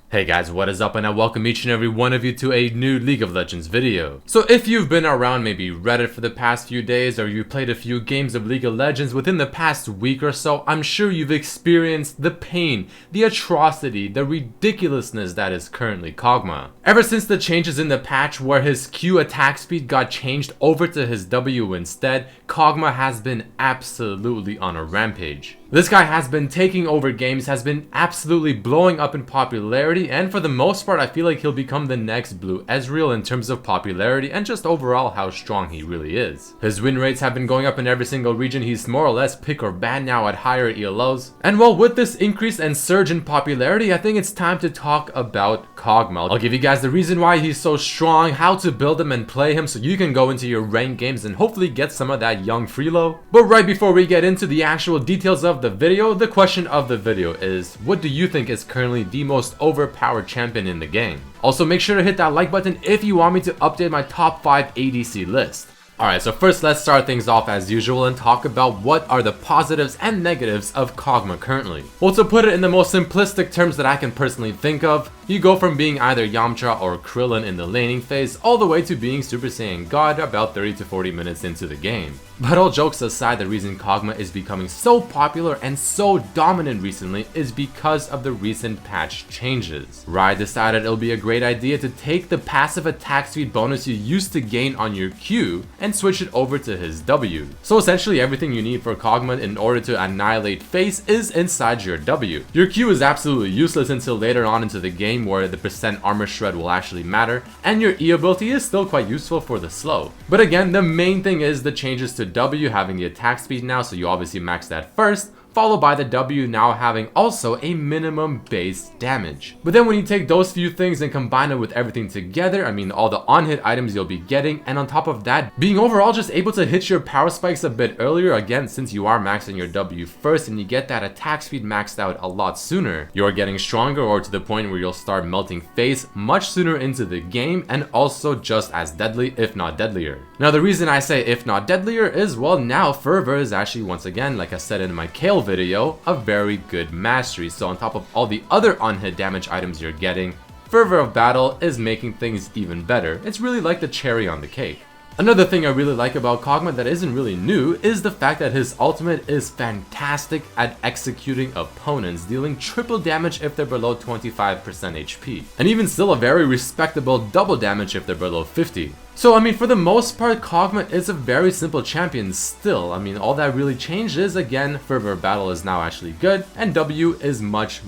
Hey guys, what is up, and I welcome each and every one of you to a new League of Legends video. So if you've been around maybe Reddit for the past few days, or you played a few games of League of Legends within the past week or so, I'm sure you've experienced the pain, the atrocity, the ridiculousness that is currently Kog'Maw. Ever since the changes in the patch where his Q attack speed got changed over to his W instead, Kog'Maw has been absolutely on a rampage. This guy has been taking over games, has been absolutely blowing up in popularity, and for the most part I feel like he'll become the next Blue Ezreal in terms of popularity and just overall how strong he really is. His win rates have been going up in every single region. He's more or less pick or ban now at higher ELOs. And well, with this increase and surge in popularity, I think it's time to talk about Kog'Maw. I'll give you guys the reason why he's so strong, how to build him and play him so you can go into your ranked games and hopefully get some of that young freelo. But right before we get into the actual details of the video, the question of the video is, what do you think is currently the most overpowered champion in the game? Also, make sure to hit that like button if you want me to update my top 5 ADC list. Alright, so first let's start things off as usual and talk about what are the positives and negatives of Kog'Maw currently. Well, to put it in the most simplistic terms that I can personally think of, you go from being either Yamcha or Krillin in the laning phase all the way to being Super Saiyan God about 30 to 40 minutes into the game. But all jokes aside, the reason Kog'Maw is becoming so popular and so dominant recently is because of the recent patch changes. Riot decided it'll be a great idea to take the passive attack speed bonus you used to gain on your Q and switch it over to his W. So essentially everything you need for Kog'Maw in order to annihilate face is inside your W. Your Q is absolutely useless until later on into the game where the percent armor shred will actually matter, and your E ability is still quite useful for the slow. But again, the main thing is the changes to W having the attack speed now, so you obviously max that first, followed by the W now having also a minimum base damage. But then when you take those few things and combine it with everything together, I mean all the on-hit items you'll be getting, and on top of that, being overall just able to hit your power spikes a bit earlier, again since you are maxing your W first and you get that attack speed maxed out a lot sooner, you're getting stronger, or to the point where you'll start melting face much sooner into the game, and also just as deadly if not deadlier. Now the reason I say if not deadlier is, well, now Fervor is actually, once again, like I said in my Kale video, a very good mastery. So on top of all the other unhit damage items you're getting, Fervor of Battle is making things even better. It's really like the cherry on the cake. Another thing I really like about Kog'Maw that isn't really new is the fact that his ultimate is fantastic at executing opponents, dealing triple damage if they're below 25% HP, and even still a very respectable double damage if they're below 50. So I mean, for the most part, Kog'Maw is a very simple champion still. I mean, all that really changed is, again, Fervor of Battle is now actually good, and W is much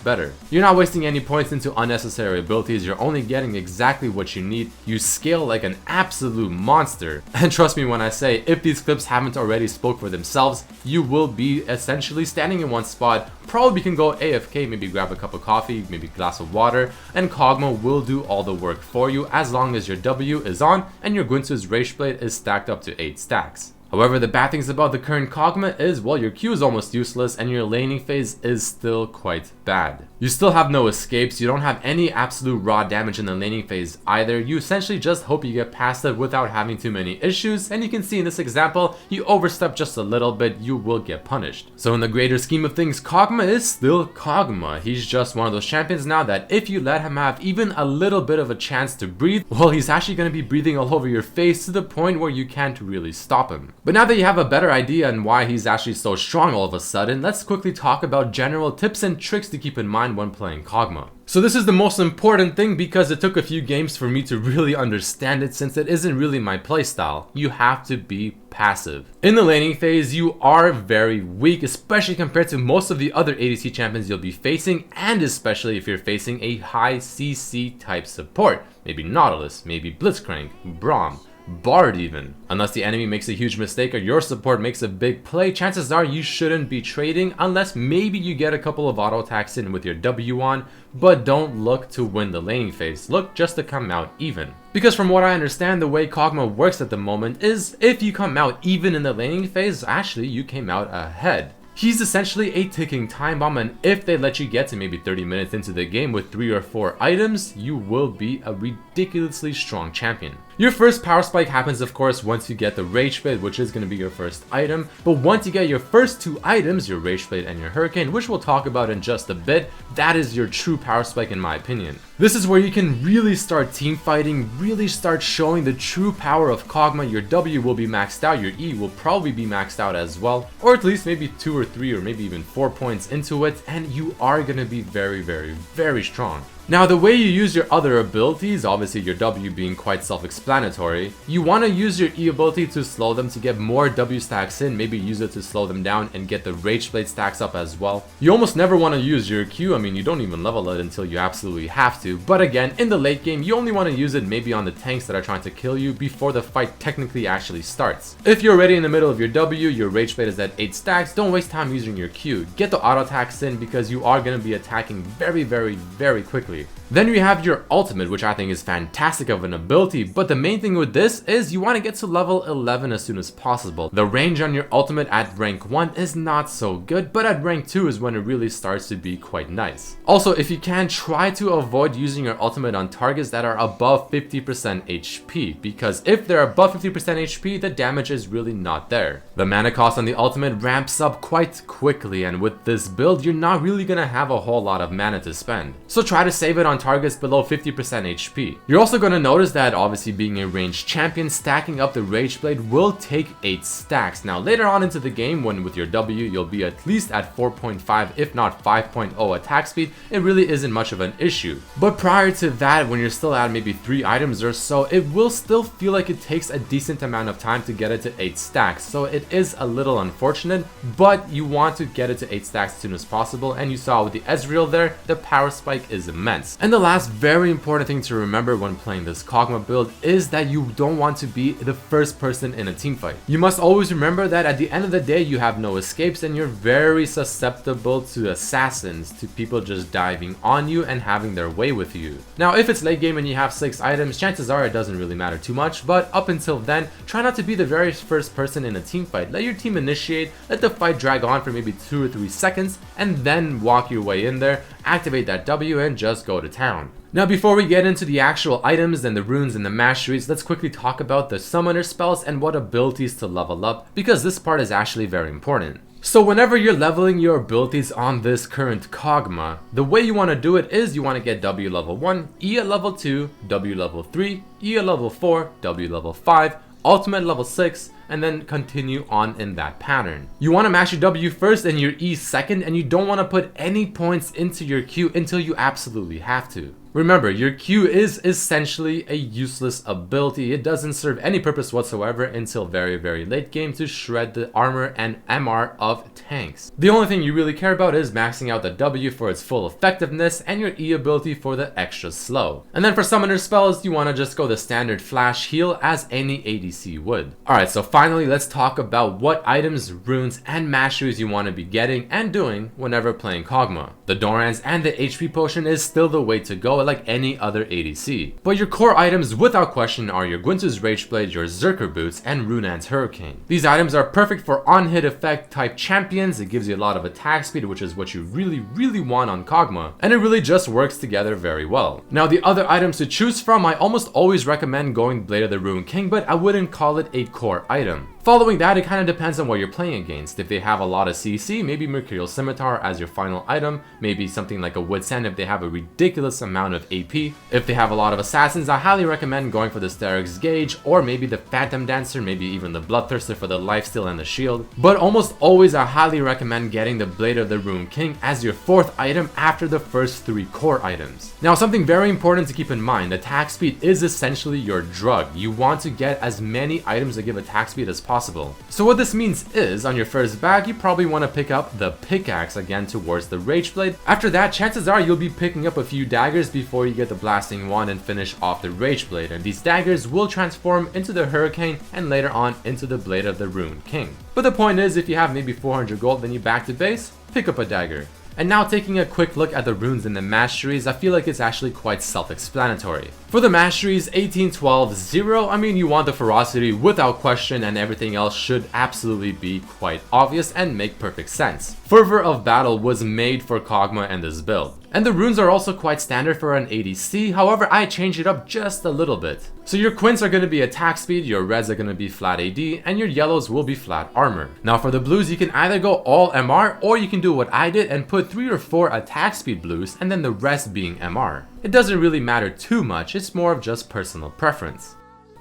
better. You're not wasting any points into unnecessary abilities, you're only getting exactly what you need. You scale like an absolute monster. And trust me when I say, if these clips haven't already spoke for themselves, you will be essentially standing in one spot, probably can go AFK, maybe grab a cup of coffee, maybe a glass of water, and Kog'Maw will do all the work for you as long as your W is on and your Guinsoo's Rage Blade is stacked up to 8 stacks. However, the bad things about the current Kog'Maw is, well, your Q is almost useless and your laning phase is still quite bad. You still have no escapes, you don't have any absolute raw damage in the laning phase either. You essentially just hope you get past it without having too many issues, and you can see in this example, you overstep just a little bit, you will get punished. So in the greater scheme of things, Kog'Maw is still Kog'Maw. He's just one of those champions now that if you let him have even a little bit of a chance to breathe, well, he's actually going to be breathing all over your face to the point where you can't really stop him. But now that you have a better idea on why he's actually so strong all of a sudden, let's quickly talk about general tips and tricks to keep in mind when playing Kog'Maw. So this is the most important thing because it took a few games for me to really understand it, since it isn't really my playstyle. You have to be passive. In the laning phase, you are very weak, especially compared to most of the other ADC champions you'll be facing, and especially if you're facing a high CC type support. Maybe Nautilus, maybe Blitzcrank, Braum, Bard even. Unless the enemy makes a huge mistake or your support makes a big play, chances are you shouldn't be trading unless maybe you get a couple of auto attacks in with your W on, but don't look to win the laning phase, look just to come out even. Because from what I understand, the way Kog'Maw works at the moment is if you come out even in the laning phase, actually you came out ahead. He's essentially a ticking time bomb, and if they let you get to maybe 30 minutes into the game with 3 or 4 items, you will be a ridiculously strong champion. Your first power spike happens of course once you get the Rage Blade, which is going to be your first item, but once you get your first two items, your Rage Blade and your Hurricane, which we'll talk about in just a bit, that is your true power spike in my opinion. This is where you can really start team fighting, really start showing the true power of Kog'Maw. Your W will be maxed out, your E will probably be maxed out as well, or at least maybe 2 or 3 or maybe even 4 points into it, and you are going to be very strong. Now the way you use your other abilities, obviously your W being quite self-explanatory, you want to use your E ability to slow them to get more W stacks in, maybe use it to slow them down and get the Rage Blade stacks up as well. You almost never want to use your Q, I mean you don't even level it until you absolutely have to, but again in the late game you only want to use it maybe on the tanks that are trying to kill you before the fight technically actually starts. If you're already in the middle of your W, your Rage Blade is at 8 stacks, don't waste time using your Q. Get the auto attacks in because you are going to be attacking very quickly. Then you have your ultimate, which I think is fantastic of an ability, but the main thing with this is you want to get to level 11 as soon as possible. The range on your ultimate at rank 1 is not so good, but at rank 2 is when it really starts to be quite nice. Also, if you can, try to avoid using your ultimate on targets that are above 50% HP, because if they're above 50% HP, the damage is really not there. The mana cost on the ultimate ramps up quite quickly, and with this build, you're not really gonna have a whole lot of mana to spend. So try to save it on targets below 50% HP. You're also going to notice that obviously being a ranged champion, stacking up the Rage Blade will take 8 stacks. Now later on into the game, when with your W you'll be at least at 4.5 if not 5.0 attack speed, it really isn't much of an issue. But prior to that, when you're still at maybe 3 items or so, it will still feel like it takes a decent amount of time to get it to 8 stacks. So it is a little unfortunate, but you want to get it to 8 stacks as soon as possible, and you saw with the Ezreal there, the power spike is immense. And the last very important thing to remember when playing this Kog'Maw build is that you don't want to be the first person in a team fight. You must always remember that at the end of the day you have no escapes and you're very susceptible to assassins, to people just diving on you and having their way with you. Now if it's late game and you have 6 items, chances are it doesn't really matter too much, but up until then, try not to be the very first person in a team fight. Let your team initiate, let the fight drag on for maybe 2 or 3 seconds, and then walk your way in there, activate that W and just go to town. Now before we get into the actual items and the runes and the masteries, let's quickly talk about the summoner spells and what abilities to level up, because this part is actually very important. So whenever you're leveling your abilities on this current Kog'Maw, the way you want to do it is you want to get W level 1, E at level 2, W level 3, E at level 4, W level 5, ultimate level 6, and then continue on in that pattern. You want to max your W first and your E second, and you don't want to put any points into your Q until you absolutely have to. Remember, your Q is essentially a useless ability. It doesn't serve any purpose whatsoever until very late game to shred the armor and MR of tanks. The only thing you really care about is maxing out the W for its full effectiveness and your E ability for the extra slow. And then for summoner spells, you want to just go the standard flash heal as any ADC would. Alright, so finally let's talk about what items, runes, and masteries you want to be getting and doing whenever playing Kog'Maw. The Dorans and the HP potion is still the way to go, like any other ADC. But your core items without question are your Gwyntu's Rage Blade, your Zerker Boots, and Runan's Hurricane. These items are perfect for on-hit effect type champions. It gives you a lot of attack speed, which is what you really want on Kog'Maw, and it really just works together very well. Now the other items to choose from, I almost always recommend going Blade of the Ruined King, but I wouldn't call it a core item. Following that, it kind of depends on what you're playing against. If they have a lot of CC, maybe Mercurial Scimitar as your final item, maybe something like a Wood Sand if they have a ridiculous amount of AP. If they have a lot of assassins, I highly recommend going for the Sterix Gauge, or maybe the Phantom Dancer, maybe even the Bloodthirster for the lifesteal and the shield. But almost always I highly recommend getting the Blade of the Ruined King as your 4th item after the first 3 core items. Now something very important to keep in mind, attack speed is essentially your drug. You want to get as many items that give attack speed as possible. So what this means is, on your first bag, you probably want to pick up the pickaxe again towards the Rage Blade. After that, chances are you'll be picking up a few daggers before you get the Blasting Wand and finish off the Rage Blade, and these daggers will transform into the Hurricane and later on into the Blade of the Ruined King. But the point is, if you have maybe 400 gold, then you back to base, pick up a dagger. And now taking a quick look at the runes and the masteries, I feel like it's actually quite self-explanatory. For the Masteries, 1812 0, I mean, you want the ferocity without question, and everything else should absolutely be quite obvious and make perfect sense. Fervor of Battle was made for Kog'Maw and this build. And the runes are also quite standard for an ADC, however I changed it up just a little bit. So your quints are going to be attack speed, your reds are going to be flat AD, and your yellows will be flat armor. Now for the blues, you can either go all MR, or you can do what I did and put 3 or 4 attack speed blues and then the rest being MR. It doesn't really matter too much, it's more of just personal preference.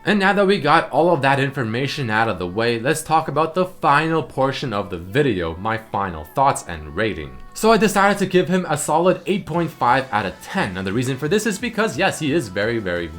And now that we got all of that information out of the way, let's talk about the final portion of the video, my final thoughts and rating. So I decided to give him a solid 8.5 out of 10, and the reason for this is because yes, he is very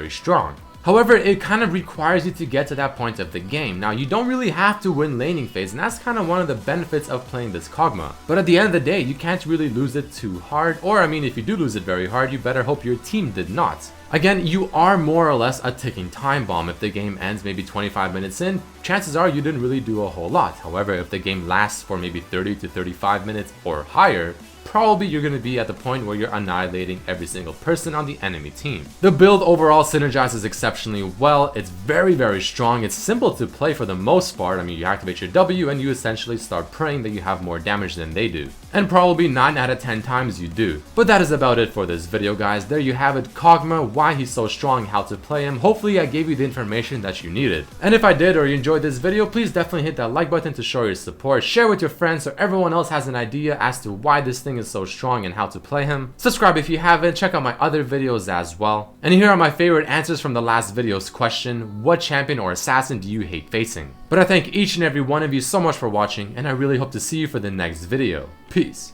strong. However, it kind of requires you to get to that point of the game. Now, you don't really have to win laning phase, and that's kind of one of the benefits of playing this Kog'Maw. But at the end of the day, you can't really lose it too hard, or I mean, if you do lose it very hard, you better hope your team did not. Again, you are more or less a ticking time bomb. If the game ends maybe 25 minutes in, chances are you didn't really do a whole lot. However, if the game lasts for maybe 30 to 35 minutes or higher, probably you're going to be at the point where you're annihilating every single person on the enemy team. The build overall synergizes exceptionally well, it's very strong, it's simple to play for the most part. I mean, you activate your W and you essentially start praying that you have more damage than they do. And probably 9 out of 10 times you do. But that is about it for this video, guys. There you have it, Kog'Maw, why he's so strong, how to play him. Hopefully I gave you the information that you needed. And if I did or you enjoyed this video, please definitely hit that like button to show your support. Share with your friends so everyone else has an idea as to why this thing is so strong and how to play him. Subscribe if you haven't, check out my other videos as well. And here are my favorite answers from the last video's question: what champion or assassin do you hate facing? But I thank each and every one of you so much for watching, and I really hope to see you for the next video. Peace.